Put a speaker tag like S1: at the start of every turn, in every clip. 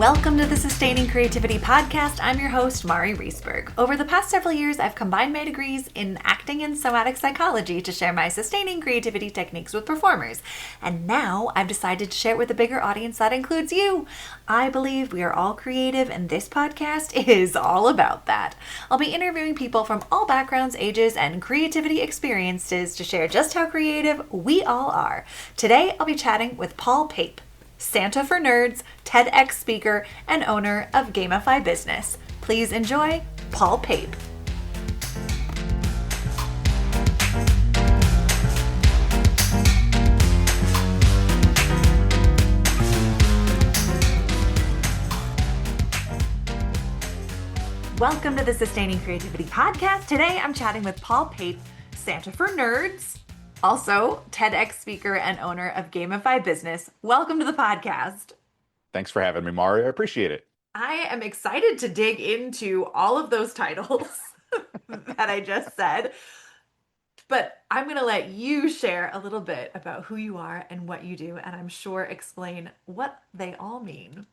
S1: Welcome to the Sustaining Creativity Podcast. I'm your host, Mari Reesberg. Over the past several years, I've combined my degrees in acting and somatic psychology to share my sustaining creativity techniques with performers. And now I've decided to share it with a bigger audience that includes you. I believe we are all creative, and this podcast is all about that. I'll be interviewing people from all backgrounds, ages, and creativity experiences to share just how creative we all are. Today, I'll be chatting with Paul Pape, Santa for Nerds, TEDx speaker, and owner of Gamify Business. Please enjoy Paul Pape. Welcome to the Sustaining Creativity Podcast. Today I'm chatting with Paul Pape, Santa for Nerds, also TEDx speaker and owner of Gamify Business. Welcome to the podcast.
S2: Thanks for having me, Mari. I appreciate it.
S1: I am excited to dig into all of those titles that I just said, but I'm going to let you share a little bit about who you are and what you do, and I'm sure explain what they all mean.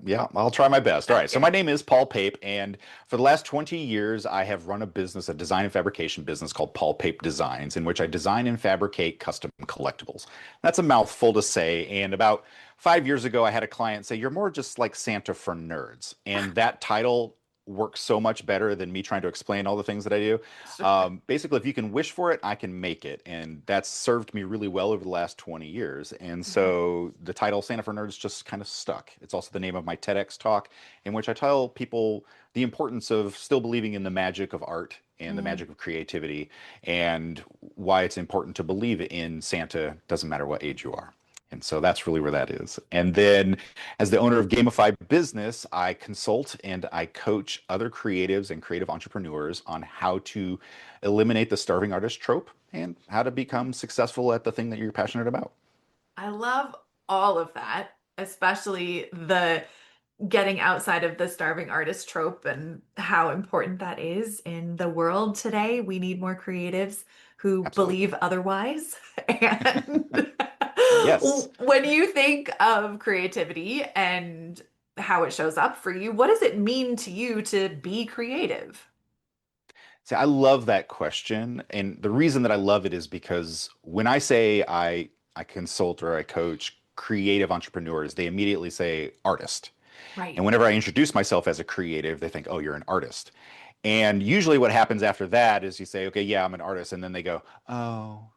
S2: Yeah, I'll try my best. All right. So my name is Paul Pape, and for the last 20 years, I have run a business, a design and fabrication business called Paul Pape Designs, in which I design and fabricate custom collectibles. That's a mouthful to say. And about 5 years ago, I had a client say, "You're more just like Santa for nerds." And that title works so much better than me trying to explain all the things that I do. Basically, if you can wish for it, I can make it. And that's served me really well over the last 20 years. And so the title Santa for Nerds just kind of stuck. It's also the name of my TEDx talk, in which I tell people the importance of still believing in the magic of art and the magic of creativity, and why it's important to believe in Santa, doesn't matter what age you are. And so that's really where that is. And then as the owner of Gamify Business, I consult and I coach other creatives and creative entrepreneurs on how to eliminate the starving artist trope and how to become successful at the thing that you're passionate about.
S1: I love all of that, especially the getting outside of the starving artist trope and how important that is in the world today. We need more creatives who
S2: Absolutely.
S1: believe otherwise. And
S2: Yes.
S1: when you think of creativity and how it shows up for you, what does it mean to you to be creative?
S2: See, I love that question. And the reason that I love it is because when I say I consult or I coach creative entrepreneurs, they immediately say artist.
S1: Right.
S2: And whenever I introduce myself as a creative, they think, "Oh, you're an artist." And usually what happens after that is you say, "Okay, yeah, I'm an artist." And then they go, "Oh,"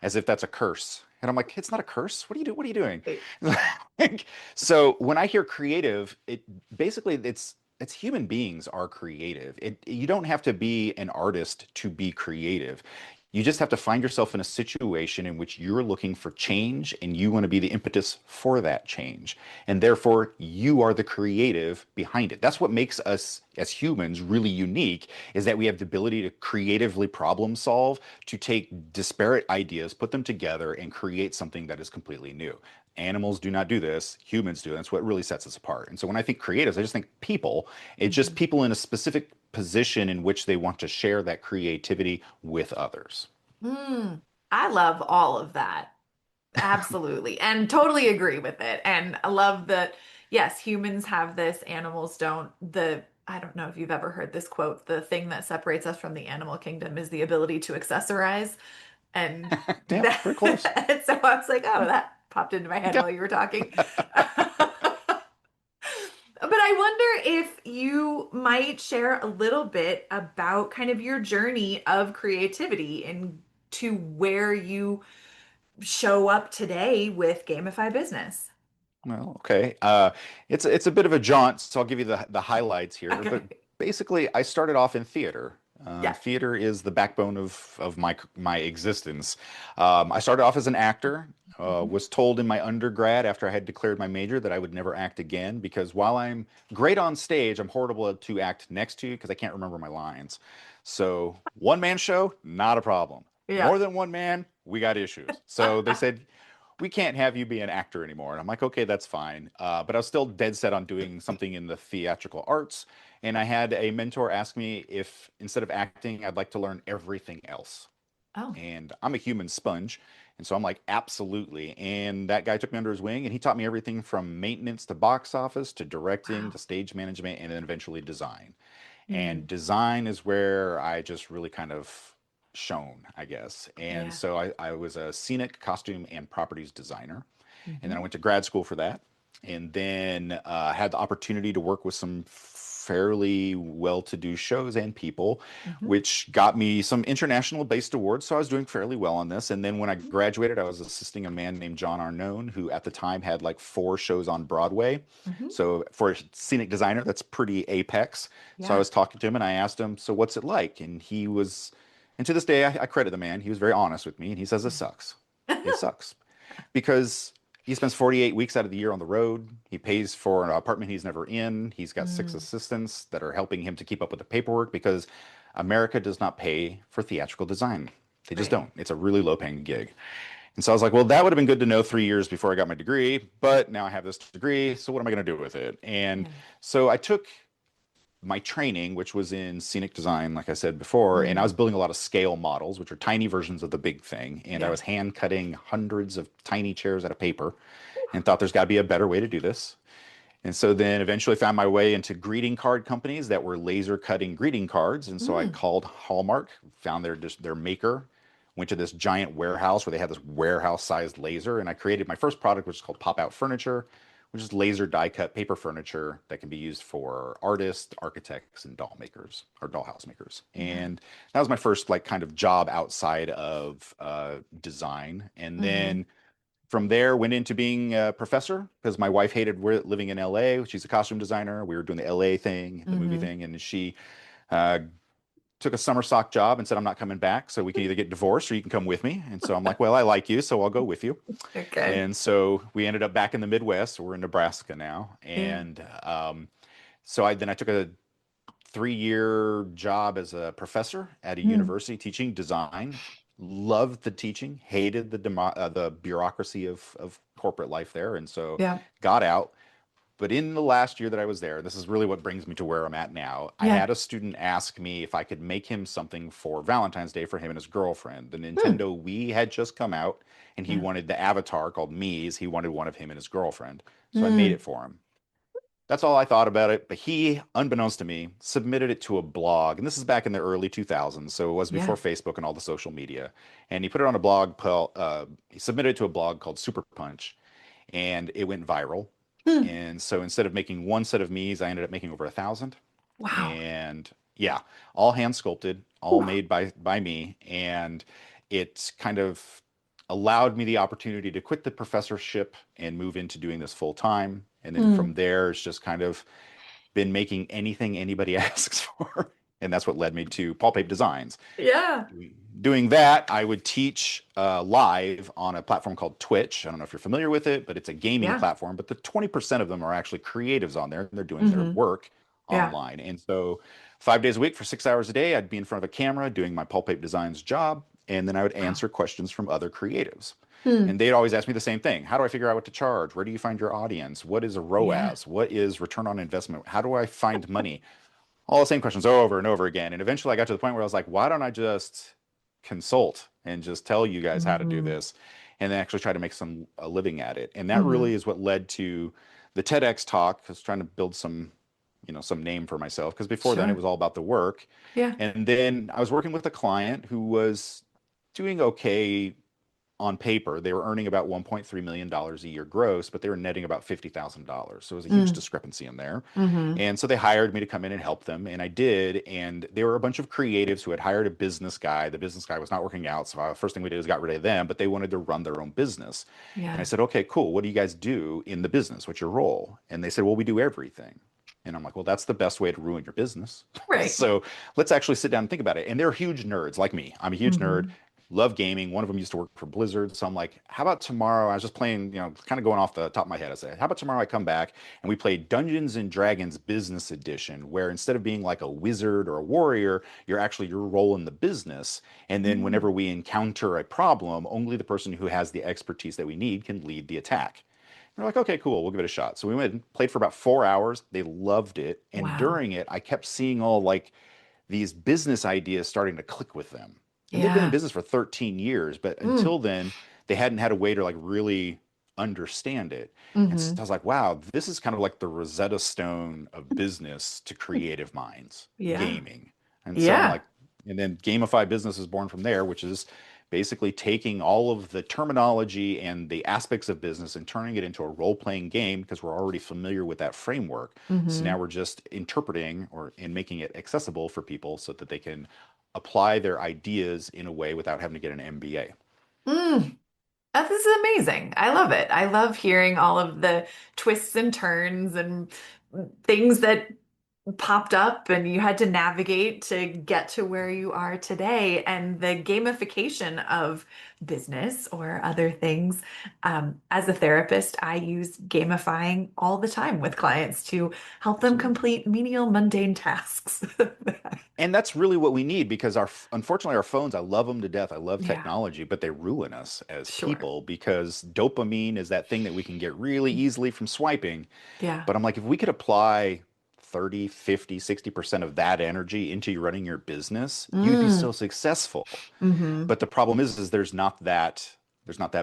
S2: as if that's a curse. And I'm like, "It's not a curse. What do you do? What are you doing?"
S1: Right.
S2: Like, so when I hear creative, it basically it's human beings are creative. You don't have to be an artist to be creative. You just have to find yourself in a situation in which you're looking for change and you want to be the impetus for that change. And therefore, you are the creative behind it. That's what makes us as humans really unique, is that we have the ability to creatively problem solve, to take disparate ideas, put them together, and create something that is completely new. Animals do not do this. Humans do. That's what really sets us apart. And so when I think creatives, I just think people. It's just people in a specific position in which they want to share that creativity with others.
S1: Mm, I love all of that. Absolutely. And totally agree with it. And I love that, yes, humans have this, animals don't. I don't know if you've ever heard this quote, the thing that separates us from the animal kingdom is the ability to accessorize. And
S2: Damn, very close.
S1: and so I was like, oh, that popped into my head
S2: Yeah.
S1: while you were talking. But I wonder if you might share a little bit about kind of your journey of creativity and to where you show up today with Gamify Business.
S2: Well, okay. It's a bit of a jaunt, so I'll give you the highlights here. But
S1: Okay.
S2: basically, I started off in theater.
S1: Yeah.
S2: Theater is the backbone of my existence. I started off as an actor.
S1: Mhm.
S2: Was told in my undergrad after I had declared my major that I would never act again because while I'm great on stage, I'm horrible to act next to because I can't remember my lines. So one man show, not a problem.
S1: Yeah.
S2: More than one man, we got issues. So they said, "We can't have you be an actor anymore." And I'm like, "Okay, that's fine." But I was still dead set on doing something in the theatrical arts. And I had a mentor ask me if instead of acting, I'd like to learn everything else.
S1: Oh,
S2: And I'm a human sponge. And so I'm like, absolutely. And that guy took me under his wing and he taught me everything from maintenance to box office to directing
S1: wow.
S2: to stage management and then eventually design. And
S1: Mm,
S2: design is where I just really kind of shone, I guess. And
S1: yeah.
S2: so I was a scenic costume and properties designer. And then I
S1: Hmm.
S2: went to grad school for that. And then had the opportunity to work with some fairly well-to-do shows and people,
S1: Hmm.
S2: which got me some international based awards. So I was doing fairly well on this. And then when I
S1: Hmm.
S2: graduated, I was assisting a man named John Arnone, who at the time had like 4 shows on Broadway.
S1: Hmm.
S2: So for a scenic designer, that's pretty apex. So I
S1: Yeah.
S2: was talking to him and I asked him, so what's it like? And he was, and to this day, I credit the man. He was very honest with me and he says, it sucks. It sucks because he spends 48 weeks out of the year on the road. He pays for an apartment he's never in. He's got 6
S1: Mm,
S2: assistants that are helping him to keep up with the paperwork because America does not pay for theatrical design. They just
S1: right.
S2: don't. It's a really low paying gig. And so I was like, well, that would have been good to know 3 years before I got my degree, but now I have this degree. So what am I going to do with it? And
S1: Yeah.
S2: so I took my training, which was in scenic design, like I said before, and I was
S1: Mm,
S2: building a lot of scale models, which are tiny versions of the big thing. And I
S1: yeah.
S2: was hand cutting hundreds of tiny chairs out of paper and thought there's got to be a better way to do this. And so then eventually found my way into greeting card companies that were laser cutting greeting cards. And so I
S1: Mm,
S2: called Hallmark, found their maker, went to this giant warehouse where they had this warehouse sized laser. And I created my first product, which is called Pop Out Furniture, which is laser die cut paper furniture that can be used for artists, architects, and doll makers or dollhouse makers.
S1: yeah.
S2: And that was my first like kind of job outside of design. And
S1: Hmm.
S2: then from there, went into being a professor because my wife hated living in LA. She's a costume designer. We were doing the LA thing, the movie
S1: Hmm.
S2: thing, and she uh, took a summer stock job and said, I'm not coming back. So we can either get divorced or you can come with me. And so I'm like, well, I like you, so I'll go with you.
S1: Okay.
S2: And so we ended up back in the Midwest. We're in Nebraska now.
S1: Yeah.
S2: And so I took a 3 year job as a professor at a
S1: Mm,
S2: university teaching design. Loved the teaching, hated the bureaucracy of corporate life there, and so
S1: yeah.
S2: got out. But in the last year that I was there, this is really what brings me to where I'm at now. I
S1: Yeah.
S2: had a student ask me if I could make him something for Valentine's Day for him and his girlfriend. The
S1: Mm,
S2: Nintendo Wii had just come out, and he
S1: yeah.
S2: wanted the avatar called Mii's. He wanted one of him and his girlfriend, so I made
S1: Mm,
S2: it for him. That's all I thought about it. But he, unbeknownst to me, submitted it to a blog. And this is back in the early 2000s. So it was before
S1: yeah.
S2: Facebook and all the social media. And he put it on a blog. He submitted it to a blog called Super Punch. And it went viral.
S1: Mm,
S2: And so instead of making one set of me's, I ended up making over 1,000.
S1: wow.
S2: And yeah, all hand sculpted, all
S1: Ooh,
S2: made by me. And it kind of allowed me the opportunity to quit the professorship and move into doing this full time. And then from
S1: mm,
S2: there, it's just kind of been making anything anybody asks for. And that's what led me to Paul Pape Designs.
S1: yeah.
S2: Doing that, I would teach live on a platform called Twitch. I don't know if you're familiar with it, but it's a gaming
S1: Yeah.
S2: platform. But the 20% of them are actually creatives on there, and they're doing their
S1: Hmm.
S2: work
S1: Yeah.
S2: online. And so 5 days a week for 6 hours a day, I'd be in front of a camera doing my Paul Pape Designs job. And then I would
S1: Wow.
S2: answer questions from other creatives.
S1: Mm,
S2: And they'd always ask me the same thing. How do I figure out what to charge? Where do you find your audience? What is a
S1: yeah.
S2: ROAS? What is return on investment? How do I find money? All the same questions over and over again. And eventually I got to the point where I was like, why don't I just consult and just tell you guys how to do
S1: Hmm.
S2: this and then actually try to make some a living at it. And that
S1: Hmm.
S2: really is what led to the TEDx talk. I was trying to build some name for myself because before then it
S1: Sure.
S2: was all about the work.
S1: Yeah.
S2: And then I was working with a client who was doing okay on paper. They were earning about $1.3 million a year gross, but they were netting about $50,000. So it was a huge
S1: Mm,
S2: discrepancy in there.
S1: hmm.
S2: And so they hired me to come in and help them, and I did. And they were a bunch of creatives who had hired a business guy. The business guy was not working out, so first thing we did was got rid of them, but they wanted to run their own business. And I
S1: Yeah.
S2: said, okay, cool. What do you guys do in the business? What's your role? And they said, well, we do everything. And I'm like, well, that's the best way to ruin your business.
S1: Right.
S2: So let's actually sit down and think about it. And they're huge nerds like me. I'm a huge nerd,
S1: Hmm.
S2: love gaming. One of them used to work for Blizzard. So I'm like, how about tomorrow? I was just playing, kind of going off the top of my head. I said, how about tomorrow I come back and we play Dungeons and Dragons Business Edition, where instead of being like a wizard or a warrior, you're actually your role in the business. And then
S1: Mm,
S2: whenever we encounter a problem, only the person who has the expertise that we need can lead the attack. They're like, okay, cool, we'll give it a shot. So we went and played for about 4 hours. They loved it. And
S1: wow.
S2: during it, I kept seeing all like these business ideas starting to click with them. And they've been in
S1: Yeah.
S2: business for 13 years, but
S1: Mm.
S2: until then, they hadn't had a way to like really understand it. And so I
S1: Hmm.
S2: was like, wow, this is kind of like the Rosetta Stone of business to creative minds,
S1: Yeah.
S2: gaming. And so I'm
S1: Yeah.
S2: like, and then Gamify Business is born from there, which is basically taking all of the terminology and the aspects of business and turning it into a role-playing game because we're already familiar with that framework. So
S1: Hmm.
S2: now we're just interpreting or and making it accessible for people so that they can apply their ideas in a way without having to get an MBA.
S1: Mm. This is amazing. I love it. I love hearing all of the twists and turns and things that popped up and you had to navigate to get to where you are today, and the gamification of business or other things. As a therapist, I use gamifying all the time with clients to help them
S2: Absolutely.
S1: complete menial, mundane tasks.
S2: And that's really what we need because unfortunately our phones, I love them to death. I love
S1: Yeah,
S2: technology, but they ruin us as
S1: sure.
S2: people because dopamine is that thing that we can get really easily from swiping.
S1: Yeah.
S2: But I'm like, if we could apply 30, 50, 60% of that energy into you running your business, you'd be so
S1: Mm.
S2: successful.
S1: Hmm.
S2: But the problem is there's not that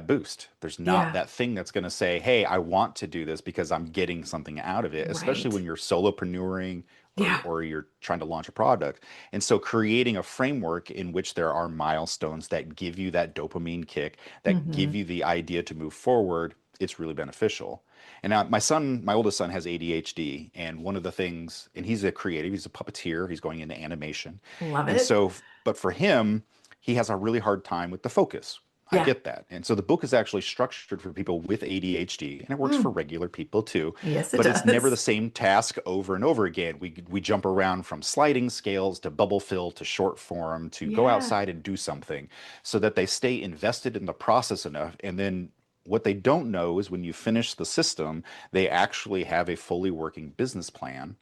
S2: boost. There's not
S1: Yeah.
S2: that thing that's going to say, "Hey, I want to do this because I'm getting something out of it," especially
S1: Right.
S2: when you're solopreneuring or
S1: Yeah.
S2: or you're trying to launch a product. And so creating a framework in which there are milestones that give you that dopamine kick, that give
S1: Hmm.
S2: you the idea to move forward, it's really beneficial. And now my oldest son has ADHD, and one of the things, and he's a creative, he's a puppeteer, he's going into animation.
S1: Love
S2: And
S1: it.
S2: so, but for him, he has a really hard time with the focus. I
S1: Yeah.
S2: get that. And so the book is actually structured for people with ADHD, and it works for
S1: Mm.
S2: regular people too,
S1: Yes, it
S2: but it's never the
S1: does.
S2: same task over and over again. We jump around from sliding scales to bubble fill to short form to go
S1: Yeah.
S2: outside and do something so that they stay invested in the process enough. And then what they don't know is when you finish the system, they actually have a fully working business plan,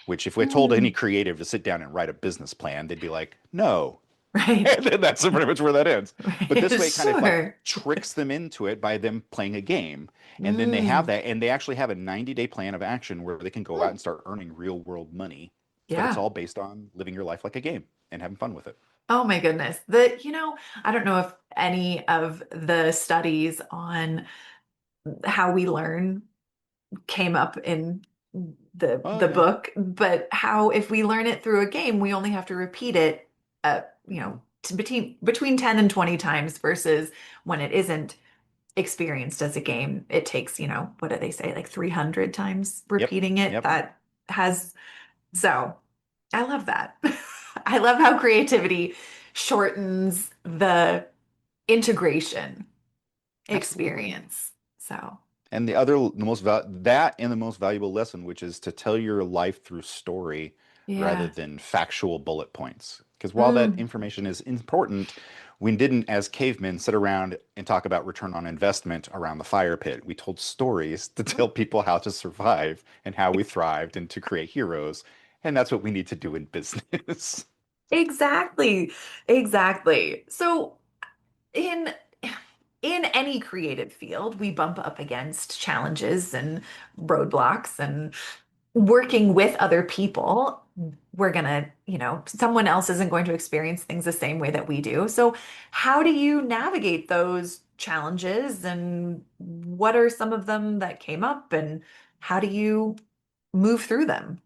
S2: which if we told any
S1: Mm.
S2: creative to sit down and write a business plan, they'd be like, no,
S1: Right.
S2: and then that's pretty much where that ends. But
S1: Right.
S2: this way, it kind of like
S1: Sure.
S2: tricks them into it by them playing a game. And then they have
S1: Mm.
S2: that, and they actually have a 90-day plan of action where they can go out
S1: Mm.
S2: and start earning real world money. But it's
S1: Yeah.
S2: all based on living your life like a game and having fun with it.
S1: Oh my goodness. I don't know if any of the studies on how we learn came up in
S2: Oh,
S1: the
S2: yeah.
S1: book, but how if we learn it through a game, we only have to repeat it between 10 and 20 times versus when it isn't experienced as a game, it takes, what do they say, like 300 times
S2: Yep.
S1: repeating it.
S2: Yep.
S1: That has So I love that. I love how creativity shortens the integration
S2: Absolutely.
S1: experience. So,
S2: And the most valuable lesson, which is to tell your life through story rather
S1: yeah.
S2: than factual bullet points. Because while that
S1: Mm.
S2: information is important, we didn't, as cavemen, sit around and talk about return on investment around the fire pit. We told stories to tell people how to survive and how we thrived and to create heroes. And that's what we need to do in business.
S1: Exactly. Exactly. So in in any creative field, we bump up against challenges and roadblocks, and working with other people, we're gonna, someone else isn't going to experience things the same way that we do. So, how do you navigate those challenges, and what are some of them that came up, and how do you move through them?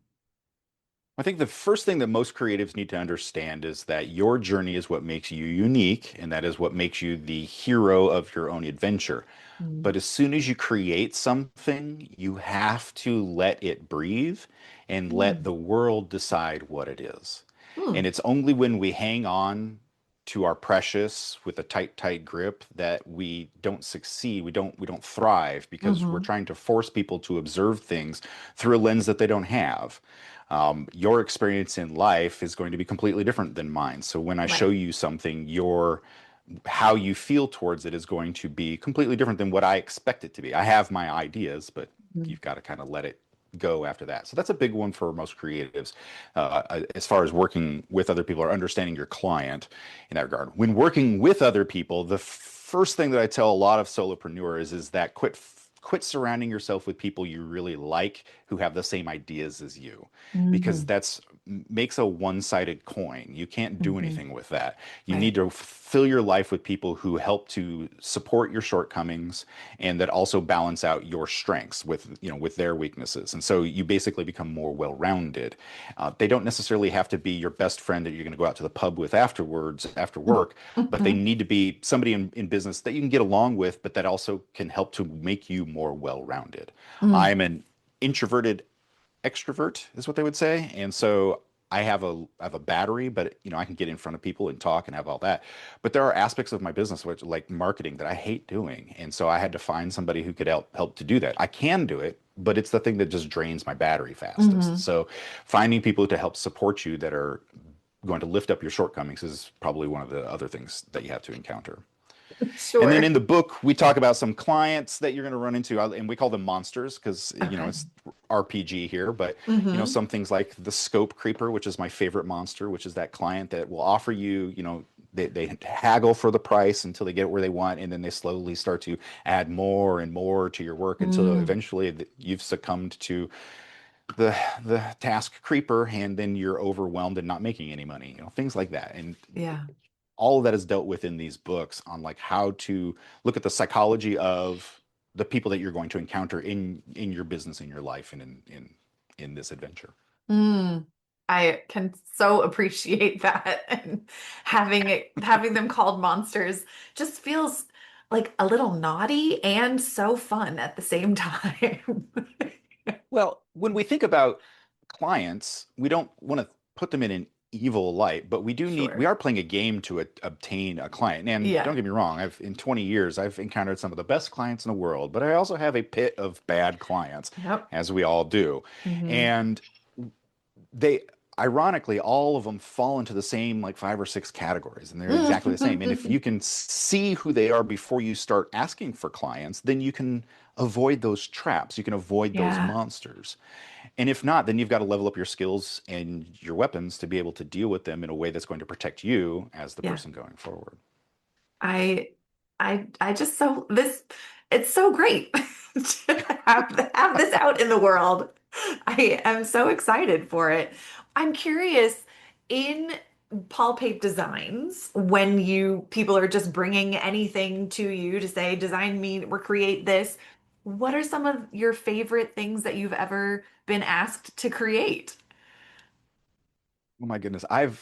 S2: I think the first thing that most creatives need to understand is that your journey is what makes you unique, and that is what makes you the hero of your own adventure.
S1: Mm.
S2: But as soon as you create something, you have to let it breathe and let
S1: Mm.
S2: the world decide what it is.
S1: Mm.
S2: And it's only when we hang on to our precious with a tight, tight grip that we don't succeed. We don't thrive because we're
S1: Hmm.
S2: trying to force people to observe things through a lens that they don't have. Your experience in life is going to be completely different than mine. So when I show
S1: Right.
S2: you something, your how you feel towards it is going to be completely different than what I expect it to be. I have my ideas, but
S1: Mm.
S2: you've got to kind of let it go after that. So that's a big one for most creatives, as far as working with other people or understanding your client in that regard. When working with other people, the first thing that I tell a lot of solopreneurs is that quit surrounding yourself with people you really like who have the same ideas as you, because
S1: Hmm.
S2: that's makes a one-sided coin. You can't do
S1: Hmm.
S2: anything with that. You need
S1: Right.
S2: to fill your life with people who help to support your shortcomings and that also balance out your strengths with, with their weaknesses. And so you basically become more well-rounded. They don't necessarily have to be your best friend that you're going to go out to the pub with afterwards, after work, but they
S1: Hmm.
S2: need to be somebody in business that you can get along with, but that also can help to make you more well-rounded.
S1: Mm.
S2: I'm an introverted extrovert is what they would say. And so I have a battery, but I can get in front of people and talk and have all that. But there are aspects of my business which like marketing that I hate doing. And so I had to find somebody who could help to do that. I can do it, but it's the thing that just drains my battery fastest.
S1: Hmm.
S2: So finding people to help support you that are going to lift up your shortcomings is probably one of the other things that you have to encounter. And then in
S1: Sure.
S2: the book, we talk about some clients that you're going to run into, and we call them monsters because,
S1: Okay.
S2: it's RPG here, but,
S1: Hmm.
S2: some things like the scope creeper, which is my favorite monster, which is that client that will offer you, they haggle for the price until they get where they want, and then they slowly start to add more and more to your work until
S1: Mm.
S2: eventually you've succumbed to the the task creeper, and then you're overwhelmed and not making any money, things like that. And
S1: Yeah.
S2: all of that is dealt with in these books on like how to look at the psychology of the people that you're going to encounter in your business, in your life, and in this adventure.
S1: Mm. I can so appreciate that. And having them called monsters just feels like a little naughty and so fun at the same time.
S2: Well, when we think about clients, we don't want to put them in an evil light, but we
S1: Sure.
S2: are playing a game to obtain a client. And don't
S1: Yeah.
S2: get me wrong, in 20 years, I've encountered some of the best clients in the world, but I also have a pit of bad clients,
S1: Yep.
S2: as we all do.
S1: Hmm.
S2: And they ironically all of them fall into the same like five or six categories, and they're exactly the same. And if you can see who they are before you start asking for clients, then you can avoid those traps, you can avoid those
S1: Yeah.
S2: monsters. And if not, then you've got to level up your skills and your weapons to be able to deal with them in a way that's going to protect you as the
S1: Yeah.
S2: person going forward.
S1: I I just so this it's so great to have this out in the world. I am so excited for it. I'm curious in Paul Pape Designs, when you people are just bringing anything to you to say design me or create this, what are some of your favorite things that you've ever been asked to create?
S2: Oh my goodness. I'm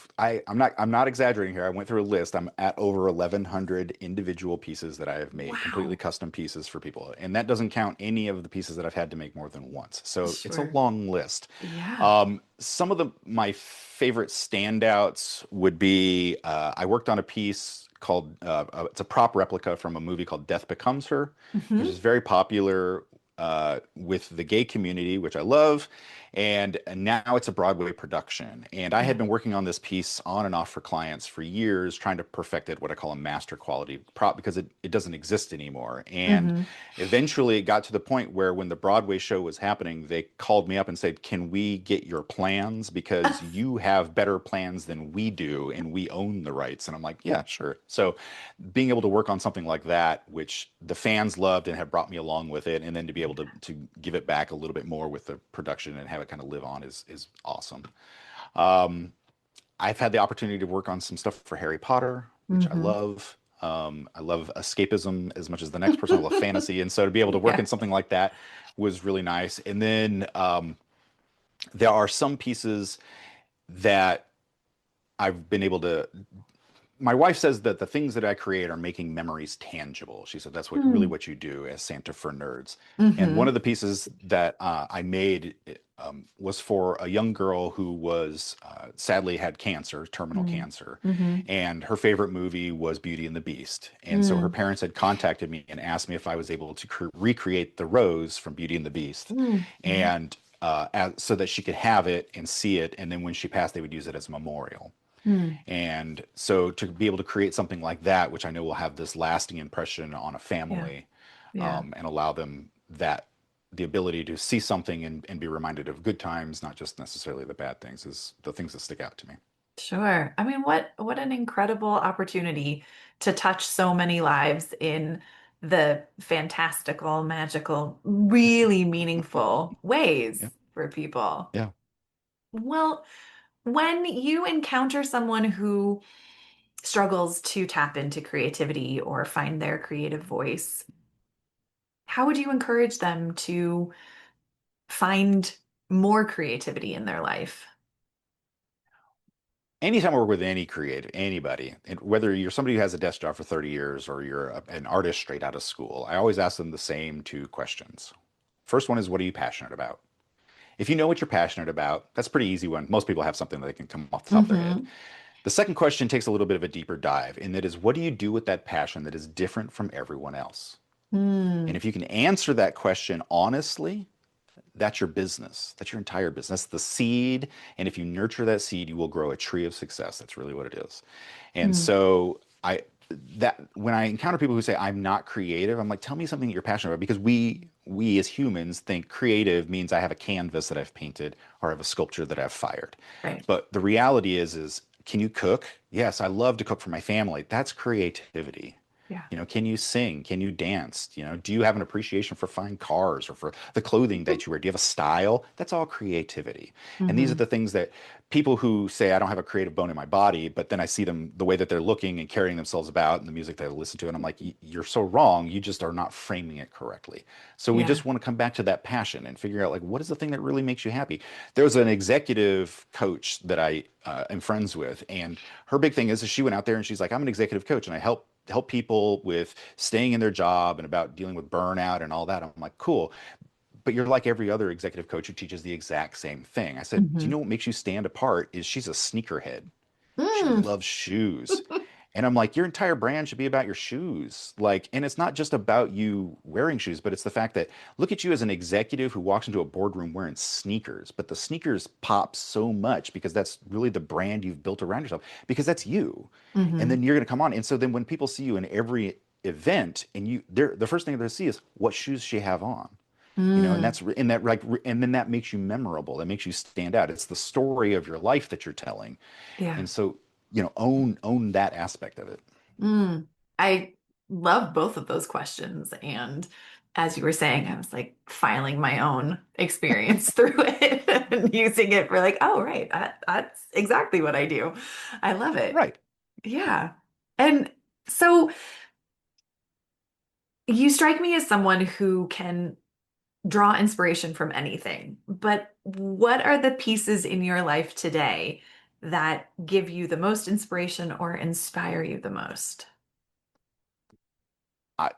S2: not exaggerating here. I went through a list. I'm at over 1,100 individual pieces that I have made, completely
S1: Wow.
S2: custom pieces for people. And that doesn't count any of the pieces that I've had to make more than once. So it's a
S1: Sure.
S2: long list.
S1: Yeah.
S2: Some of my favorite standouts would be I worked on a piece called it's a prop replica from a movie called Death Becomes Her, which
S1: Hmm.
S2: is very popular with the gay community, which I love. And now it's a Broadway production. And I had
S1: Yeah.
S2: been working on this piece on and off for clients for years, trying to perfect it, what I call a master quality prop, because it doesn't exist anymore. And
S1: Hmm.
S2: eventually it got to the point where when the Broadway show was happening, they called me up and said, "Can we get your plans? Because you have better plans than we do, and we own the rights." And I'm like, "Yeah, sure." So being able to work on something like that, which the fans loved and have brought me along with it, and then to be able to give it back a little bit more with the production and have it kind of live on is awesome. Um, I've had the opportunity to work on some stuff for Harry Potter, which I
S1: Hmm.
S2: love. I love escapism as much as the next person. I love fantasy, and so to be able to work
S1: Yeah.
S2: in something like that was really nice. And then there are some pieces that I've been able to my wife says that the things that I create are making memories tangible. She said that's
S1: Hmm.
S2: what you do as Santa for nerds. And one
S1: Hmm.
S2: of the pieces that I made was for a young girl who was sadly had cancer, terminal
S1: Hmm.
S2: cancer,
S1: Hmm.
S2: and her favorite movie was Beauty and the Beast. And so her
S1: Hmm.
S2: parents had contacted me and asked me if I was able to recreate the rose from Beauty and the Beast,
S1: Hmm.
S2: and so that she could have it and see it, and then when she passed, they would use it as a memorial.
S1: Hmm.
S2: And so to be able to create something like that, which I know will have this lasting impression on a
S1: Yeah.
S2: family,
S1: Yeah.
S2: and allow them the ability to see something and be reminded of good times, not just necessarily the bad things, is the things that stick out to me.
S1: Sure. I mean, what an incredible opportunity to touch so many lives in the fantastical, magical, really meaningful ways
S2: Yeah.
S1: for people.
S2: Yeah.
S1: Well, when you encounter someone who struggles to tap into creativity or find their creative voice, how would you encourage them to find more creativity in their life?
S2: Anytime I work with any creative, anybody, and whether you're somebody who has a desk job for 30 years or you're an artist straight out of school, I always ask them the same two questions. First one is, what are you passionate about? If you know what you're passionate about, that's a pretty easy one. Most people have something that they can come off the top of their head.
S1: Mm-hmm.
S2: The second question takes a little bit of a deeper dive, and that is, what do you do with that passion that is different from everyone else? And
S1: Mm.
S2: if you can answer that question honestly, that's your business. That's your entire business. That's the seed. And if you nurture that seed, you will grow a tree of success. That's really what it is. And
S1: Mm.
S2: so that when I encounter people who say I'm not creative, I'm like, tell me something that you're passionate about, because we as humans think creative means I have a canvas that I've painted or I have a sculpture that I've fired.
S1: Right.
S2: But the reality is can you cook? Yes, I love to cook for my family. That's creativity.
S1: Yeah.
S2: Can you sing? Can you dance? Do you have an appreciation for fine cars or for the clothing that you wear? Do you have a style? That's all creativity. And these are
S1: Mm-hmm.
S2: the things that people who say, I don't have a creative bone in my body, but then I see them, the way that they're looking and carrying themselves about and the music they listen to. And I'm like, you're so wrong. You just are not framing it correctly. So we
S1: Yeah.
S2: just want to come back to that passion and figure out, like, what is the thing that really makes you happy? There's an executive coach that I am friends with, and her big thing is she went out there and she's like, I'm an executive coach and I help people with staying in their job and about dealing with burnout and all that. I'm like, cool. But you're like every other executive coach who teaches the exact same thing. I said, do you
S1: Mm-hmm.
S2: know what makes you stand apart is she's a sneakerhead. She
S1: Mm.
S2: loves shoes. And I'm like, your entire brand should be about your shoes. Like, and it's not just about you wearing shoes, but it's the fact that look at you as an executive who walks into a boardroom wearing sneakers, but the sneakers pop so much because that's really the brand you've built around yourself, because that's you. And
S1: Mm-hmm.
S2: then you're going to come on. And so then when people see you in every event and they're the first thing they'll see is what shoes she have on. And
S1: Mm.
S2: that's in that like, and then that makes you memorable. That makes you stand out. It's the story of your life that you're telling.
S1: Yeah.
S2: And so, own that aspect of it.
S1: Mm. I love both of those questions. And as you were saying, I was like filing my own experience through it and using it for like, oh, right, that's exactly what I do. I love it.
S2: Right.
S1: Yeah. And so you strike me as someone who can draw inspiration from anything, but what are the pieces in your life today that give you the most inspiration or inspire you the most?
S2: I,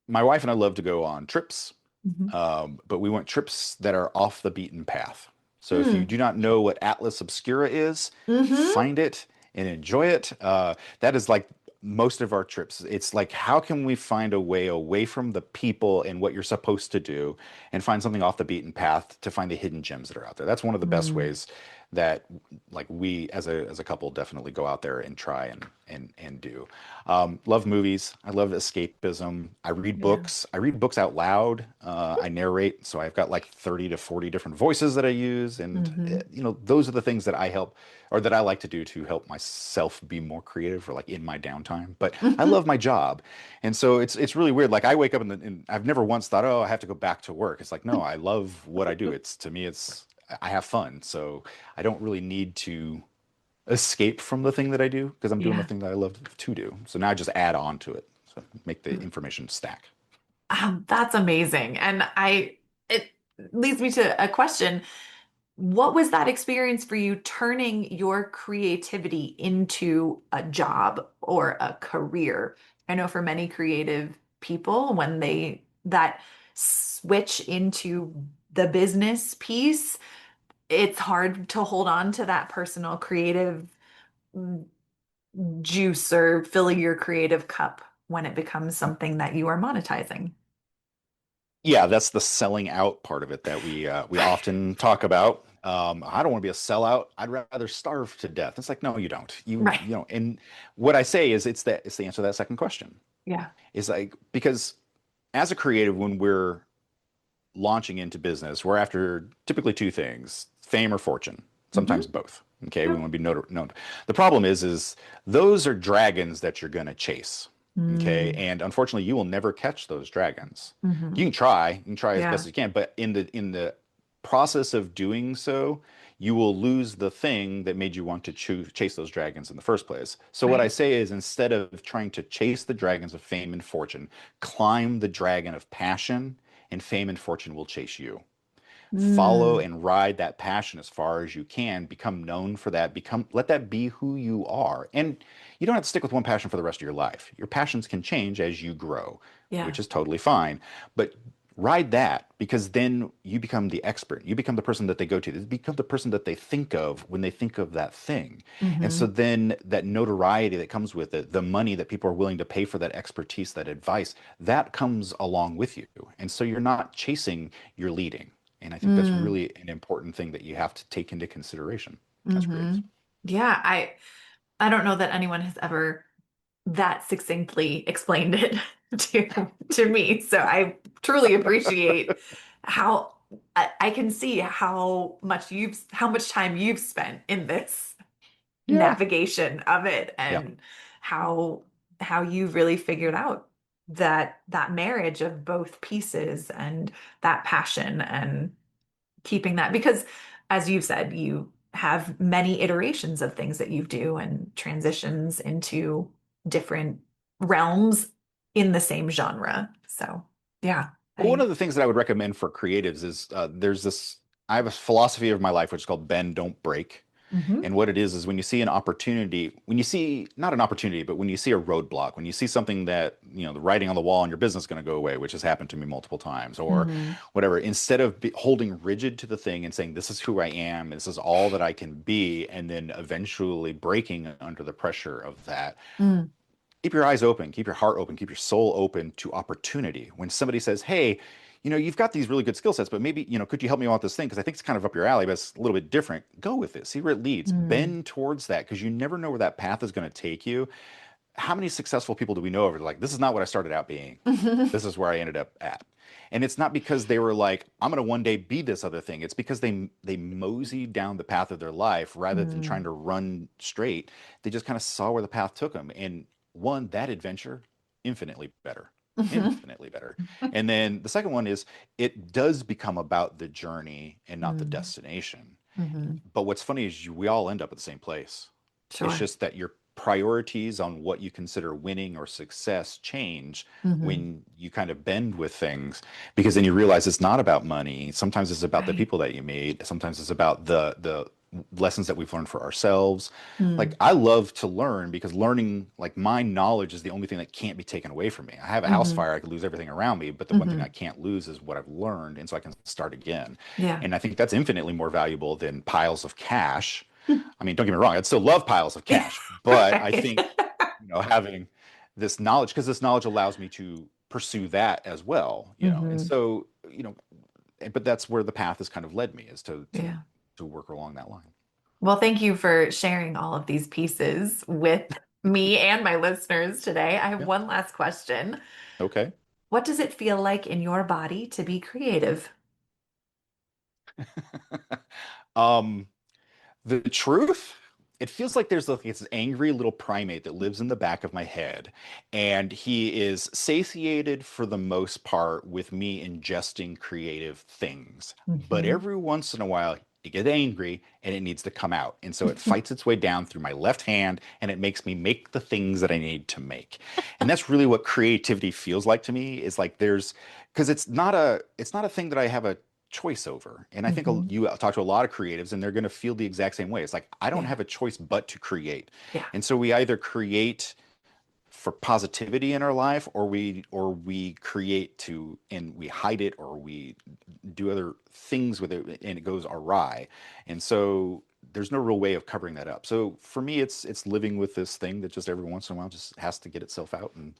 S2: my wife and I love to go on trips,
S1: Mhm.
S2: but we want trips that are off the beaten path. So if you
S1: Mm.
S2: do not know what Atlas Obscura is,
S1: Hmm.
S2: find it and enjoy it. That is like most of our trips. It's like, how can we find a way away from the people and what you're supposed to do and find something off the beaten path to find the hidden gems that are out there? That's one of the best
S1: Mm.
S2: ways that like we as a couple definitely go out there and try and do. Love movies. I love escapism. I read
S1: Yeah.
S2: books. I read books out loud. I narrate, so I've got like 30 to 40 different voices that I use, and
S1: Hmm.
S2: those are the things that I help or that I like to do to help myself be more creative or like in my downtime. But I love my job, and so it's really weird. Like I wake up and I've never once thought, oh, I have to go back to work. It's like, no, I love what I do. It's to me, it's I have fun, so I don't really need to escape from the thing that I do because I'm doing the
S1: Yeah.
S2: thing that I love to do. So now I just add on to it. So make the information stack.
S1: That's amazing. It leads me to a question. What was that experience for you turning your creativity into a job or a career? I know for many creative people, when that switch into the business piece, it's hard to hold on to that personal creative juice or filling your creative cup when it becomes something that you are monetizing.
S2: Yeah, that's the selling out part of it that we often talk about. I don't want to be a sellout. I'd rather starve to death. It's like, no, you don't.
S1: Right.
S2: And what I say is it's the answer to that second question.
S1: Yeah.
S2: Is like, because as a creative, when we're launching into business, we're after typically two things: fame or fortune, sometimes
S1: Hmm.
S2: both. Okay, we
S1: Yep.
S2: want to be known. The problem is those are dragons that you're going to chase. Okay.
S1: Mm.
S2: And unfortunately, you will never catch those dragons.
S1: Hmm.
S2: You can try as best
S1: Yeah.
S2: as you can, but in the process of doing so, you will lose the thing that made you want to chase those dragons in the first place. So what I
S1: Right.
S2: say is instead of trying to chase the dragons of fame and fortune, climb the dragon of passion, and fame and fortune will chase you. Follow
S1: Mm.
S2: and ride that passion as far as you can, become known for that, become let that be who you are. And you don't have to stick with one passion for the rest of your life. Your passions can change as you grow,
S1: Yeah.
S2: which is totally fine. But ride that, because then you become the expert. You become the person that they go to. You become the person that they think of when they think of that thing. And so
S1: Hmm.
S2: then that notoriety that comes with it, the money that people are willing to pay for that expertise, that advice, that comes along with you. And so you're not chasing, you're leading. And I think that's
S1: Mm.
S2: really an important thing that you have to take into consideration as
S1: Hmm.
S2: creatives.
S1: Yeah. I don't know that anyone has ever that succinctly explained it to me. So I truly appreciate how I can see how much time you've spent in this
S2: Yeah.
S1: navigation of it,
S2: Yeah.
S1: and how you've really figured out that marriage of both pieces and that passion and keeping that, because as you've said, you have many iterations of things that you do and transitions into different realms in the same genre. So yeah,
S2: Well, one
S1: I
S2: of the things that I would recommend for creatives is I have a philosophy of my life which is called bend, don't break.
S1: hmm
S2: And what it is when you see an opportunity, when you see not an opportunity, but when you see a roadblock, when you see something that, the writing on the wall and your business is going to go away, which has happened to me multiple times, or
S1: hmm
S2: whatever, instead of holding rigid to the thing and saying, this is who I am, this is all that I can be, and then eventually breaking under the pressure of that,
S1: mm,
S2: keep your eyes open, keep your heart open, keep your soul open to opportunity. When somebody says, hey, you've got these really good skill sets, but maybe, could you help me out with this thing? Because I think it's kind of up your alley, but it's a little bit different. Go with it. See where it leads.
S1: mm.
S2: Bend towards that because you never know where that path is going to take you. How many successful people do we know over like, this is not what I started out being. This is where I ended up at. And it's not because they were like, I'm going to one day be this other thing. It's because they moseyed down the path of their life rather than trying
S1: Mm.
S2: to run straight. They just kind of saw where the path took them. And one, that adventure, infinitely better. Infinitely better. And then the second one is it does become about the journey and not the
S1: Mm.
S2: destination.
S1: Mhm.
S2: But what's funny is we all end up at the same place. It's
S1: Sure.
S2: just that your priorities on what you consider winning or success change
S1: Hmm.
S2: when you kind of bend with things because then you realize it's not about money. Sometimes it's about the
S1: Right.
S2: people that you meet. Sometimes it's about the lessons that we've learned for ourselves. Like
S1: Mm.
S2: I love to learn because learning, like my knowledge is the only thing that can't be taken away from me. I have a house
S1: Hmm.
S2: fire, I could lose everything around me, but the one thing I
S1: Hmm.
S2: can't lose is what I've learned, and so I can start again.
S1: Yeah.
S2: And I think that's infinitely more valuable than piles of cash. I mean, don't get me wrong, I'd still love piles of cash, but I
S1: Right.
S2: think, having this knowledge, because this knowledge allows me to pursue that as well, And
S1: Hmm.
S2: so, but that's where the path has kind of led me is
S1: Yeah.
S2: to work along that line.
S1: Well, thank you for sharing all of these pieces with me and my listeners today. I have
S2: Yeah.
S1: one last question.
S2: Okay.
S1: What does it feel like in your body to be creative?
S2: um, The truth, it feels like there's like this angry little primate that lives in the back of my head, and he is satiated for the most part with me ingesting creative things. But
S1: Hmm.
S2: every once in a while, it gets angry and it needs to come out. And so it fights its way down through my left hand and it makes me make the things that I need to make. And that's really what creativity feels like to me is like because it's not a thing that I have a choice over. And I think
S1: Hmm.
S2: you talk to a lot of creatives and they're going to feel the exact same way. It's like, I don't
S1: Yeah.
S2: have a choice but to create.
S1: Yeah.
S2: And so we either create for positivity in our life or we create to and we hide it or we do other things with it and it goes awry. And so there's no real way of covering that up. So for me it's living with this thing that just every once in a while just has to get itself out and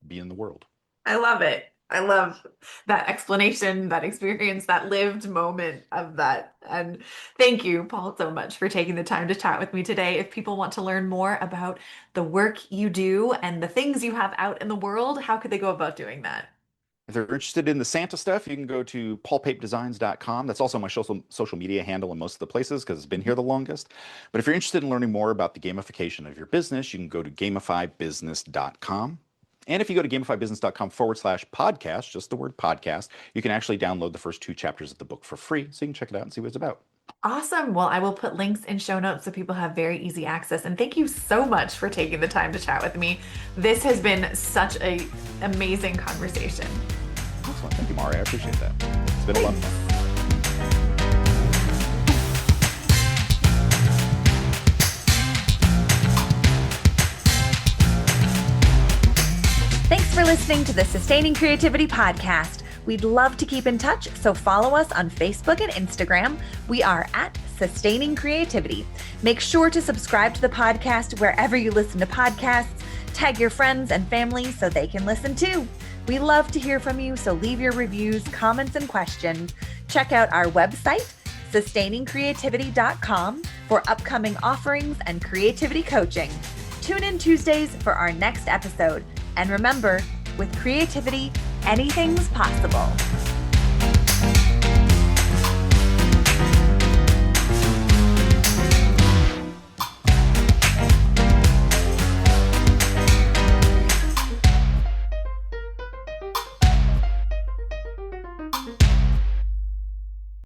S2: be in the world.
S1: I love it. I love that explanation, that experience, that lived moment of that. And thank you, Paul, so much for taking the time to chat with me today. If people want to learn more about the work you do and the things you have out in the world, how could they go about doing that?
S2: If they're interested in the Santa stuff, you can go to paulpapedesigns.com. That's also my social media handle in most of the places because it's been here the longest. But if you're interested in learning more about the gamification of your business, you can go to gamifybusiness.com. And if you go to gamifybusiness.com/podcast, just the word podcast, you can actually download the first 2 chapters of the book for free. So you can check it out and see what it's about.
S1: Awesome. Well, I will put links in show notes so people have very easy access. And thank you so much for taking the time to chat with me. This has been such an amazing conversation.
S2: Excellent. Thank you, Mari. I appreciate that. It's been a lot of fun.
S1: Thanks for listening to the Sustaining Creativity Podcast. We'd love to keep in touch, so follow us on Facebook and Instagram. We are at Sustaining Creativity. Make sure to subscribe to the podcast wherever you listen to podcasts. Tag your friends and family so they can listen too. We love to hear from you, so leave your reviews, comments, and questions. Check out our website, sustainingcreativity.com, for upcoming offerings and creativity coaching. Tune in Tuesdays for our next episode. And remember, with creativity, anything's possible.